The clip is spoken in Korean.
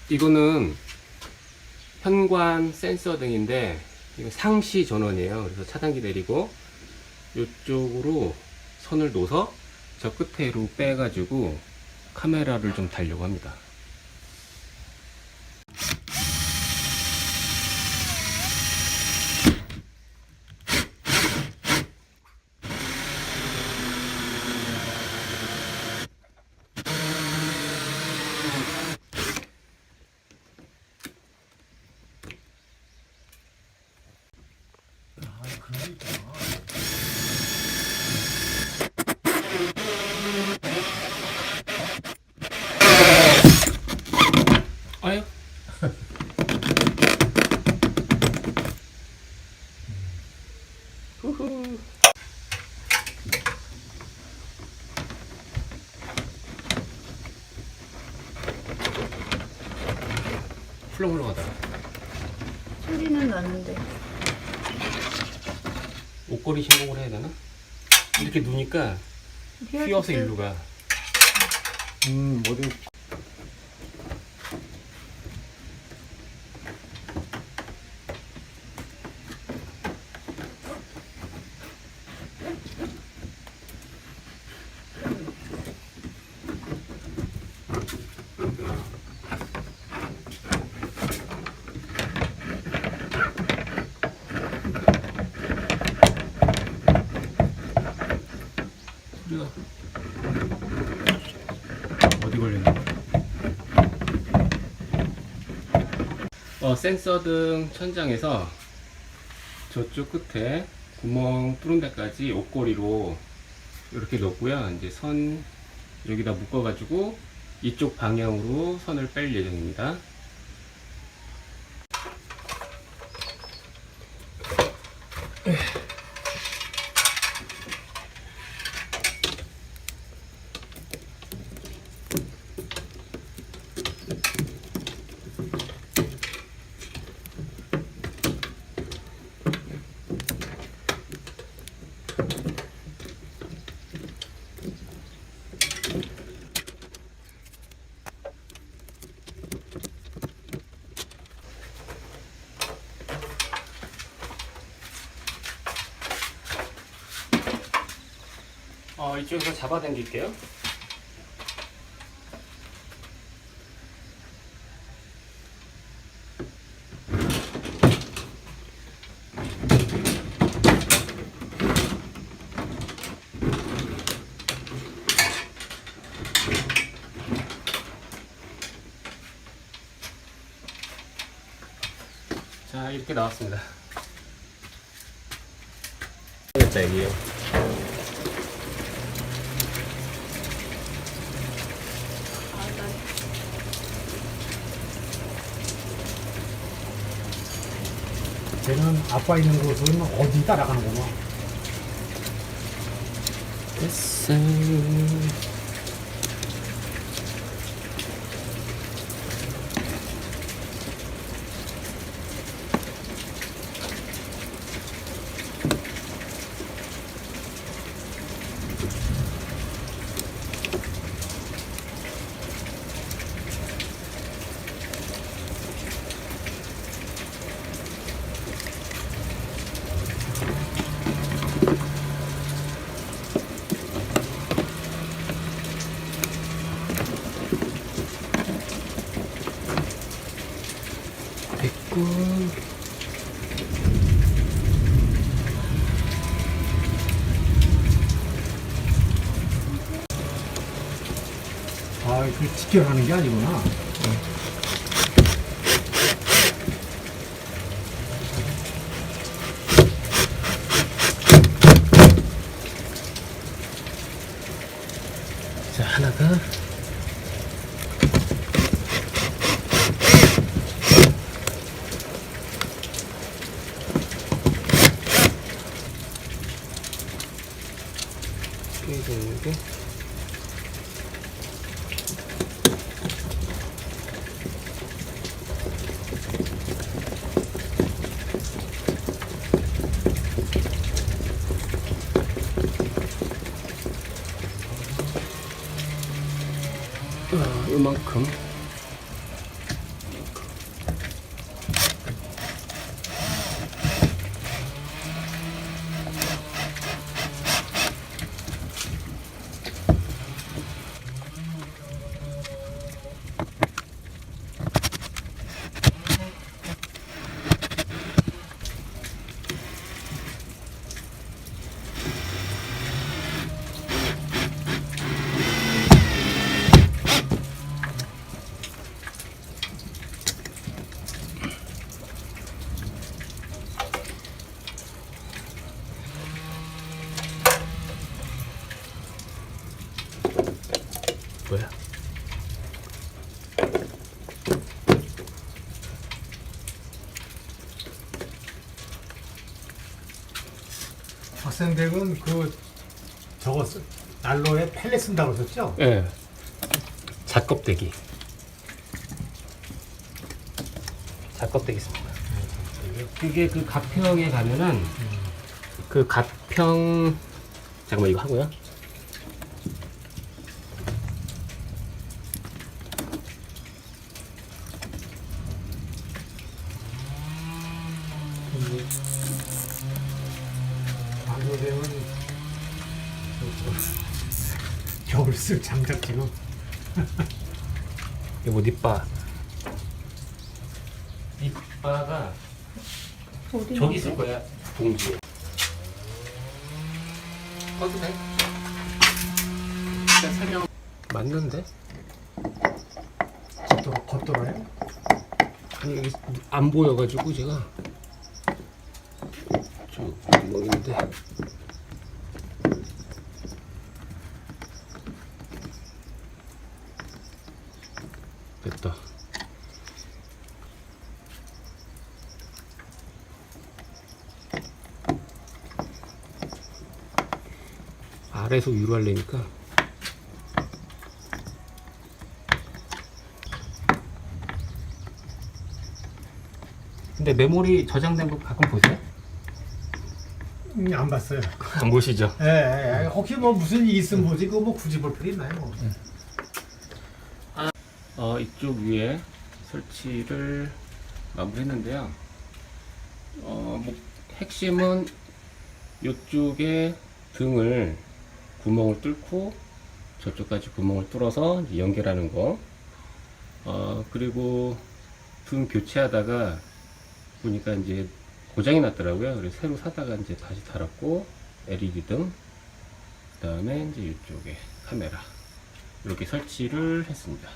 이거는 현관 센서 등인데 이거 상시 전원이에요. 그래서 차단기 내리고 이쪽으로 선을 놓아서 저 끝에로 빼가지고 카메라를 좀 달려고 합니다. 아유. 후후. 훌렁훌렁하다. 소리는 나는데. 옷걸이 신공을 해야 되나? 이렇게 누니까 휘어서 일로 가. 뭐든. 소리가 어디 걸렸나? 센서 등 천장에서 저쪽 끝에 구멍 뚫은 데까지 옷걸이로 이렇게 넣고요. 이제 선 여기다 묶어 가지고 이쪽 방향으로 선을 뺄 예정입니다. 이쪽에서 잡아당길게요. 자, 이렇게 나왔습니다. 됐다, 여기요. 쟤는 아빠 있는 곳은 어디 따라가는구나. 됐어. 됐고. 아, 그 직결하는 게 아니구나. 자, 하나 더. 이게 이만큼. 학생들은 저거 난로에 펠렛 쓴다고 그러셨죠? 예. 잣껍데기. 잣껍데기 씁니다. 그게 그 가평에 가면은 그 가평 잠깐만 이거 하고요. 난로되면 겨울 쓸 장작 지금 이거 닛바. 닛바가 어디 저기 있을 거야. 봉지에. 꺼도 돼? 일단 설명. 맞는데? 겉돌아요? 아니 여기 안 보여가지고 제가 좀 구멍인데. 됐다. 아래에서 위로 하려니까 근데 메모리 저장된 거 가끔 보세요? 안 봤어요. 안 보시죠? 예, 혹시 뭐 무슨 일 있으면 보지 그거 뭐 굳이 볼 필요 있나요? 뭐. 이쪽 위에 설치를 마무리했는데요. 뭐 핵심은 이쪽에 등을 구멍을 뚫고 저쪽까지 구멍을 뚫어서 이제 연결하는 거. 그리고 등 교체하다가 보니까 이제 고장이 났더라고요. 그래서 새로 사다가 이제 다시 달았고 LED 등, 그 다음에 이제 이쪽에 카메라 이렇게 설치를 했습니다.